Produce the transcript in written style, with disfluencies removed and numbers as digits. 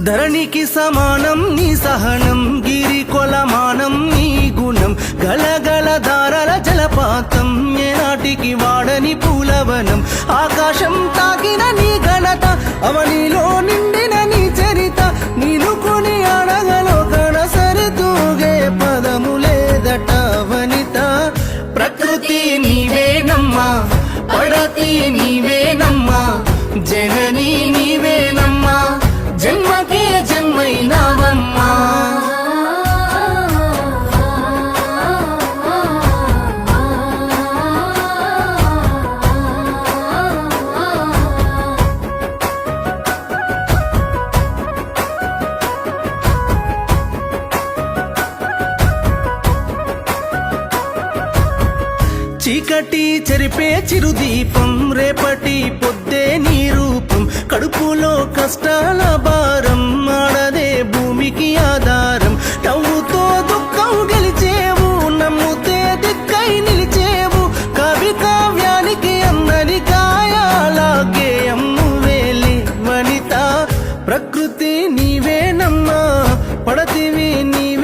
ధరణికి సమానం నీ సహనం, గిరి కొలమానం నీ గుణం, గలగల దారల జలపాతం, ఏనాటికి వాడని పూలవనం, ఆకాశం తాకిన నీ ఘనత, అవనిలో నిండిన నీ చరిత, నీనుకుని అడగలో కడసరి తూగే పదము లేదట వనిత. ప్రకృతి నీవేనమ్మా, పడతి నీవేనమ్మా, జనని నీవేనమ్మా, జన్మకే జన్మైనావమ్మా. చీకటి చెరిపే చిరుదీపం, రేపటి పొద్దే నీ రూపం, కడుపులో కష్టాల భారం, ఆడదే భూమికి ఆధారం, నవ్వుతో దుఃఖం గెలిచేవు, నమ్ముతే దిక్కై నిలిచేవు, కవి కావ్యానికి అందని గాయాలాగే అమ్మువేలి వనిత. ప్రకృతి నీవేనమ్మా, పడతివి నీవే